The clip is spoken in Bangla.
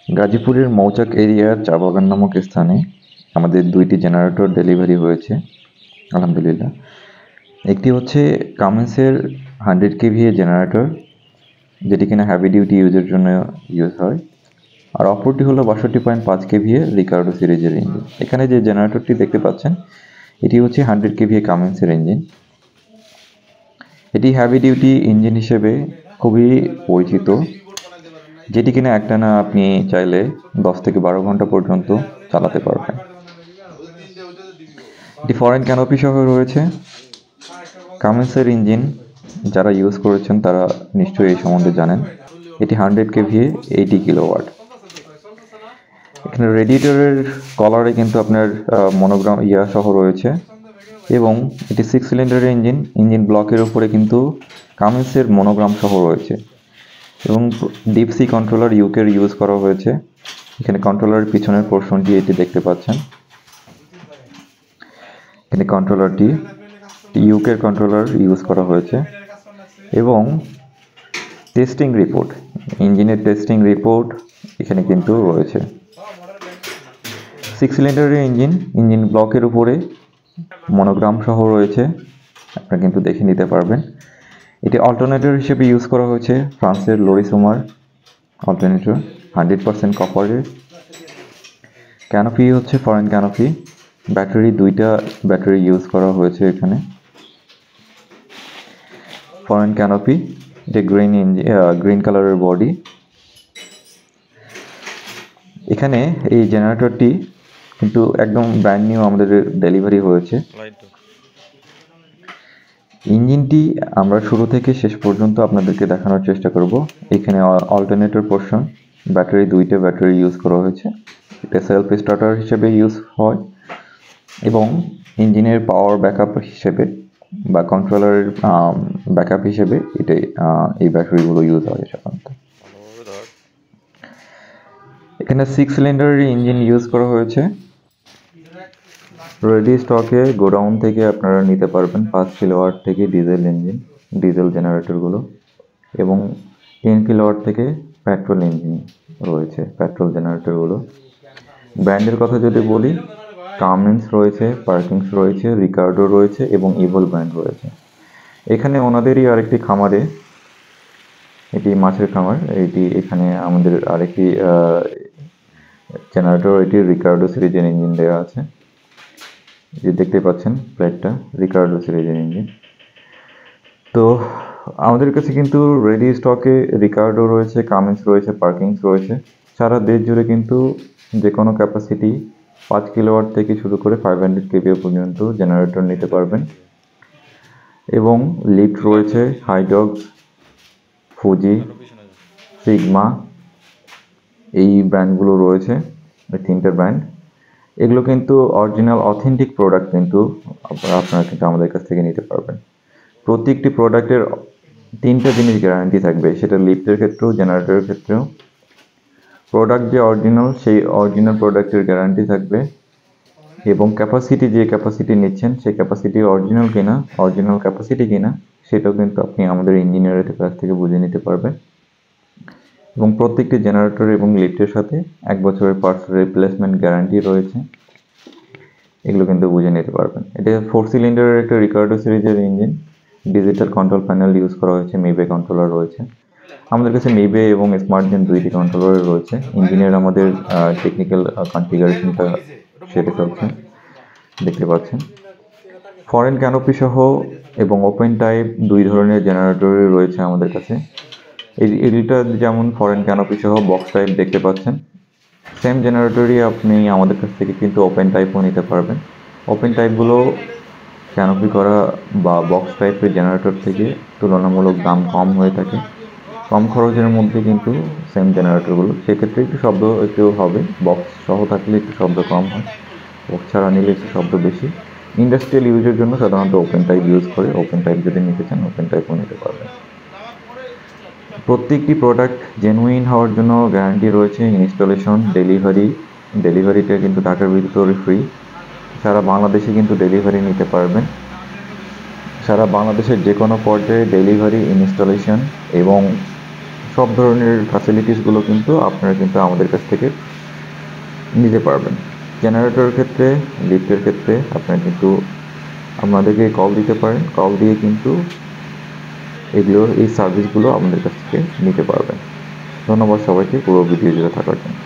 গাজীপুরের মৌচাক এরিয়ার চা বাগান নামক স্থানে আমাদের ২টি জেনারেটর ডেলিভারি হয়েছে আলহামদুলিল্লাহ। একটি হচ্ছে কামেন্সের 100 কেভিএ জেনারেটর, যেটি কিনা হেভি ডিউটি ইউজের জন্য ইউজ হয়। আর অপরটি হলো ৬২.৫ কেভিএ রিকার্ডো সিরিজের ইঞ্জিন। এখানে যে জেনারেটরটি দেখতে পাচ্ছেন এটি হচ্ছে 100 কেভিএ কামেন্সের ইঞ্জিন। এটি হেভি ডিউটি ইঞ্জিন হিসেবে খুবই পরিচিত, যেটি কিনা একটানা আপনি চাইলে 10 থেকে 12 ঘন্টা পর্যন্ত চালাতে পারবেন। এটি ফরেন ক্যানোপি সহ রয়েছে। কামেন্সের ইঞ্জিন যারা ইউজ করেছেন তারা নিশ্চয়ই এই সম্বন্ধে জানেন। এটি 100 কেভিএ 80 কিলোওয়াট। এখানে রেডিয়েটরের কলারে কিন্তু আপনার মনোগ্রাম সহ রয়েছে এবং এটি 6 সিলিন্ডারের ইঞ্জিন ব্লকের উপরে কিন্তু কামেন্সের মনোগ্রাম সহ রয়েছে এবং ডিপসি কন্ট্রোলার ইউকের ইউজ করা হয়েছে। এখানে কন্ট্রোলারের পিছনের পোর্শনটি এটি দেখতে পাচ্ছেন। এখানে কন্ট্রোলারটি ইউকের কন্ট্রোলার ইউজ করা হয়েছে এবং টেস্টিং রিপোর্ট, ইঞ্জিনের টেস্টিং রিপোর্ট এখানে কিন্তু রয়েছে। 6 সিলিন্ডারের ইঞ্জিন ব্লকের উপরে মনোগ্রাম সহ রয়েছে, আপনারা কিন্তু দেখে নিতে পারবেন। এটি অল্টারনেটর হিসেবে ইউজ করা হয়েছে ফ্রান্সের লরিসোমার অল্টারনেটর 100% কপারের। ক্যানোপি হচ্ছে ফরেন ক্যানোপি, ব্যাটারি 2টা ব্যাটারি ইউজ করা হয়েছে এখানে। ফরেন ক্যানোপি, এটা গ্রিন কালারের বডি। এখানে এই জেনারেটরটি কিন্তু একদম ব্র্যান্ড নিউ আমাদের ডেলিভারি হয়েছে। ইঞ্জিনটি আমরা শুরু থেকে শেষ পর্যন্ত আপনাদেরকে দেখানোর চেষ্টা করব। এখানে অল্টারনেটর পোর্শন, ব্যাটারি 2টা ব্যাটারি ইউজ করা হয়েছে। এটা সেলফ স্টার্টার হিসেবে ইউজ হয় এবং ইঞ্জিনের পাওয়ার ব্যাকআপ হিসেবে বা কন্ট্রোলারের ব্যাকআপ হিসেবে এই ব্যাটারিগুলো ইউজ হয় সাধারণত। এখানে 6 সিলিন্ডারের ইঞ্জিন ইউজ করা হয়েছে। রেডি স্টকে গোডাউন থেকে আপনারা নিতে পারবেন 5 কিলোওয়াট থেকে ডিজেল জেনারেটরগুলো এবং 10 কিলোওয়াট থেকে পেট্রোল ইঞ্জিন রয়েছে, পেট্রোল জেনারেটরগুলো। ব্র্যান্ডের কথা যদি বলি, কামেন্স রয়েছে, পার্কিংস রয়েছে, রিকার্ডো রয়েছে এবং ইভল ব্র্যান্ড রয়েছে। এখানে ওনাদেরই আরেকটি খামারে, এটি মাছের খামার, এখানে আমাদের আরেকটি জেনারেটর, এটি রিকার্ডো সিরিজের ইঞ্জিন দেওয়া আছে। যে দেখতে পাচ্ছেন প্লেটটা রিকার্ডো সিরিজের ইঞ্জিন। তো আমাদের কাছে কিন্তু রেডি স্টকে রিকার্ডো রয়েছে, কামেন্স রয়েছে, পার্কিংস রয়েছে। সারা দেশ জুড়ে কিন্তু যে কোনো ক্যাপাসিটি 5 কিলোওয়াট থেকে শুরু করে 500 কেভিএ পর্যন্ত জেনারেটর নিতে পারবেন এবং লিফট রয়েছে, হাইডক্স, ফুজি, সিগমা, এই ব্র্যান্ডগুলো রয়েছে, এই 3টে ব্র্যান্ড। এগুলো কিন্তু অরিজিনাল অথেন্টিক প্রোডাক্ট, কিন্তু আপনারা কিন্তু আমাদের কাছ থেকে নিতে পারবেন। প্রত্যেকটি প্রোডাক্টের 3টে জিনিস গ্যারান্টি থাকবে, সেটা লিফটের ক্ষেত্রেও জেনারেটরের ক্ষেত্রেও। প্রোডাক্ট যে অরিজিনাল, সেই অরিজিনাল প্রোডাক্টের গ্যারান্টি থাকবে এবং যে ক্যাপাসিটি নিচ্ছেন সেই ক্যাপাসিটি অরিজিনাল ক্যাপাসিটি কিনা সেটাও কিন্তু আপনি আমাদের ইঞ্জিনিয়ারের কাছ থেকে বুঝে নিতে পারবেন। এবং প্রত্যেকটি জেনারেটর এবং লিফটের সাথে 1 বছরের পার্টস রিপ্লেসমেন্ট গ্যারান্টি রয়েছে, এগুলো কিন্তু বুঝে নিতে পারবেন। এটা 4 সিলিন্ডারের একটা রিকার্ডো সিরিজের engine, digital control panel use করা হয়েছে, মেবে কন্ট্রোলার রয়েছে। আমাদের কাছে মেবে এবং স্মার্ট জেন 2টি কন্ট্রোলার রয়েছে। ইঞ্জিনের আমাদের টেকনিক্যাল কনফিগারেশনটা সেরে চলছে, দেখতে পাচ্ছেন। ফরেন ক্যানোপি সহ এবং ওপেন টাইপ 2 ধরনের জেনারেটরই রয়েছে আমাদের কাছে। এইটা যেমন ফরেন ক্যানোপি সহ বক্স টাইপ দেখতে পাচ্ছেন, সেম জেনারেটরই আপনি আমাদের কাছ থেকে কিন্তু ওপেন টাইপও নিতে পারবেন। ওপেন টাইপগুলো ক্যানোপি করা বা বক্স টাইপের জেনারেটর থেকে তুলনামূলক দাম কম হয়ে থাকে, কম খরচের মধ্যে কিন্তু সেম জেনারেটরগুলো। সেক্ষেত্রে একটু শব্দ হবে, বক্স সহ থাকলে একটু শব্দ কম হয়, বক্স ছাড়া নিলে একটু শব্দ বেশি। ইন্ডাস্ট্রিয়াল ইউজের জন্য সাধারণত ওপেন টাইপ ইউজ করে, ওপেন টাইপ যদি নিতে চান ওপেন টাইপও নিতে পারবেন। প্রত্যেকটি প্রোডাক্ট জেনুইন হওয়ার জন্য গ্যারান্টি রয়েছে, ইনস্টলেশন, ডেলিভারিটা কিন্তু ঢাকার ভিতরে ফ্রি। সারা বাংলাদেশে কিন্তু ডেলিভারি নিতে পারবেন। সারা বাংলাদেশের যে কোনো পর্যায়ে ডেলিভারি, ইনস্টলেশন এবং সব ধরনের ফ্যাসিলিটিসগুলো কিন্তু আপনারা কিন্তু আমাদের কাছ থেকে নিতে পারবেন। জেনারেটরের ক্ষেত্রে, লিফটের ক্ষেত্রে আপনারা কিন্তু আমাদেরকে কল দিতে পারেন। কল দিয়ে কিন্তু এই সার্ভিসগুলো আমাদের কাছ থেকে নিতে পারবেন। ধন্যবাদ সবাইকে পুরো ভিডিও জুড়ে থাকার জন্য।